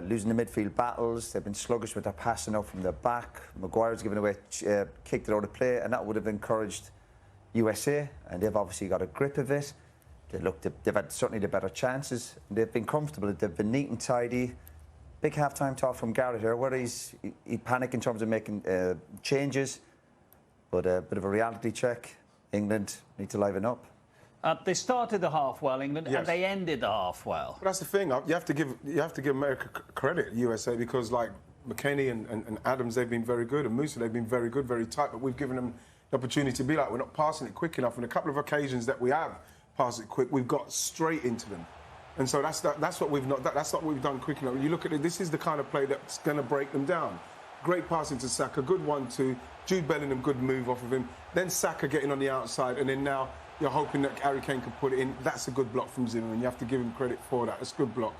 losing the midfield battles. They've been sluggish with their passing out from the back. Maguire's given away, kicked it out of play, and that would have encouraged USA, and they've obviously got a grip of it. They've had certainly the better chances. They've been comfortable. They've been neat and tidy. Big half-time talk from Gareth here, whether he panicked in terms of making changes, but a bit of a reality check. England need to liven up. They started the half well, England, yes, and they ended the half well. But that's the thing. You have to give America credit, USA, because like McKennie and Adams, they've been very good, and Musa, they've been very good, very tight. But we've given them the opportunity to be like, we're not passing it quick enough. And a couple of occasions that we have passed it quick, we've got straight into them. And so that's what we've not. That's not what we've done quick enough. When you look at it, this is the kind of play that's going to break them down. Great passing to Saka, good 1-2. Jude Bellingham, good move off of him. Then Saka getting on the outside, and then now you're hoping that Harry Kane can put it in. That's a good block from Zimmerman. You have to give him credit for that. It's a good block.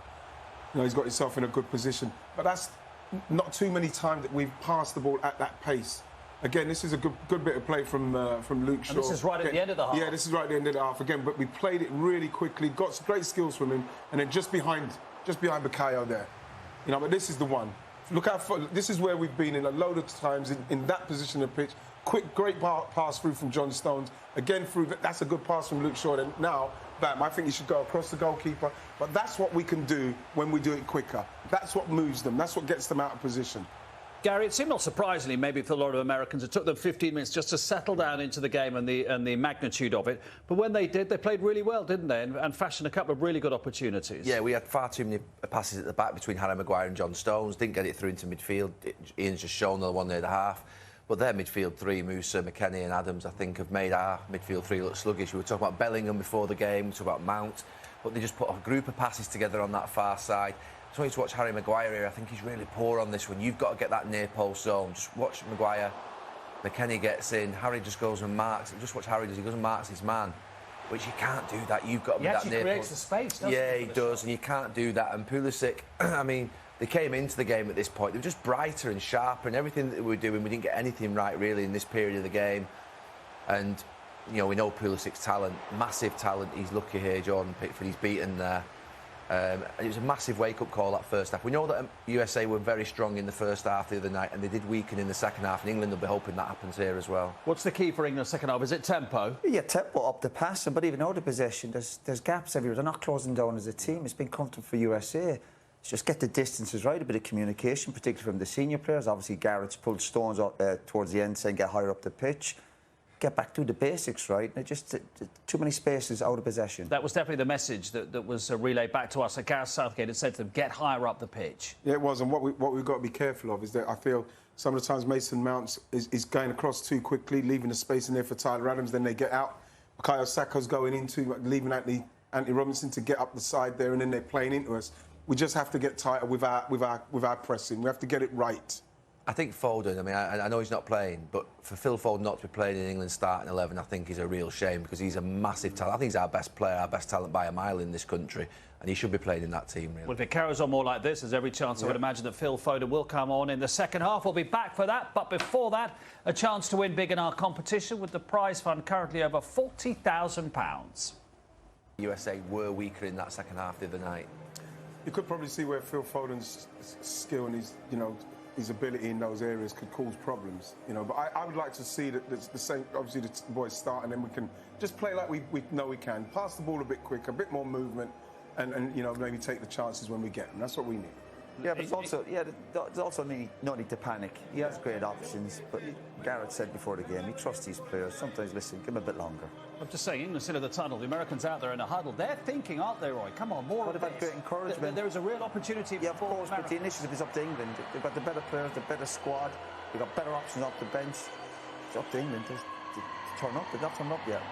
You know, he's got himself in a good position. But that's not too many times that we've passed the ball at that pace. Again, this is a good bit of play from Luke Shaw. And this is right at the end of the half. Yeah, this is right at the end of the half again. But we played it really quickly, got some great skills from him, and then just behind Bukayo there. You know, but this is the one. Look how far, this is where we've been in a load of times in that position of pitch. Quick, great pass through from John Stones. Again, that's a good pass from Luke Shaw. And now, bam, I think he should go across the goalkeeper. But that's what we can do when we do it quicker. That's what moves them. That's what gets them out of position. Gary, it seemed not surprisingly, maybe for a lot of Americans, it took them 15 minutes just to settle down into the game and the magnitude of it. But when they did, they played really well, didn't they? And fashioned a couple of really good opportunities. Yeah, we had far too many passes at the back between Harry Maguire and John Stones. Didn't get it through into midfield. Ian's just shown the one near the half. But their midfield three, Musa, McKennie and Adams, I think, have made our midfield three look sluggish. We were talking about Bellingham before the game, we talked about Mount. But they just put a group of passes together on that far side. I just want you to watch Harry Maguire here. I think he's really poor on this one. You've got to get that near post zone. Just watch Maguire. McKennie gets in. Harry just goes and marks. Just watch Harry. He goes and marks his man. Which you can't do that. You've got to be that near post. He creates the space, doesn't he? Yeah, he does. And you can't do that. And Pulisic, I mean, they came into the game at this point. They were just brighter and sharper. And everything that we were doing, we didn't get anything right, really, in this period of the game. And, you know, we know Pulisic's talent. Massive talent. He's lucky here, Jordan Pickford. He's beaten there. And it was a massive wake-up call that first half. We know that USA were very strong in the first half the other night, and they did weaken in the second half, and England will be hoping that happens here as well. What's the key for England second half? Is it tempo? Yeah, tempo up the passing, but even out of possession, there's gaps everywhere. They're not closing down as a team. It's been comfortable for USA. It's just get the distances right, a bit of communication, particularly from the senior players. Obviously, Garrett's pulled Stones up, towards the end, saying get higher up the pitch. Get back to the basics, right? Just too many spaces out of possession. That was definitely the message that was relayed back to us. That Gareth Southgate had said to them, get higher up the pitch. Yeah, it was. And what we've got to be careful of is that I feel some of the times Mason Mount is going across too quickly, leaving the space in there for Tyler Adams. Then they get out. Bukayo Saka's going into, leaving Anthony Robinson to get up the side there, and then they're playing into us. We just have to get tighter with our pressing. We have to get it right. I think Foden, I mean, I know he's not playing, but for Phil Foden not to be playing in England's starting 11, I think is a real shame, because he's a massive talent. I think he's our best player, our best talent by a mile in this country, and he should be playing in that team, really. Well, if it carries on more like this, there's every chance I would imagine that Phil Foden will come on in the second half. We'll be back for that, but before that, a chance to win big in our competition with the prize fund currently over £40,000. USA were weaker in that second half the other night. You could probably see where Phil Foden's skill and his ability in those areas could cause problems, but I would like to see that the same, obviously the boys start, and then we can just play like we know we can, pass the ball a bit quicker, a bit more movement, and maybe take the chances when we get them. That's what we need. Yeah, but there's also no need to panic. He has great options, but Garrett said before the game, he trusts these players. Sometimes, listen, give him a bit longer. I'm just saying, in the centre of the tunnel, the Americans out there in a huddle, they're thinking, aren't they, Roy? Come on, more What of about this. great encouragement? There is a real opportunity for of course, but the initiative is up to England. They've got the better players, the better squad. They've got better options off the bench. It's up to England to turn up. They've not turned up yet.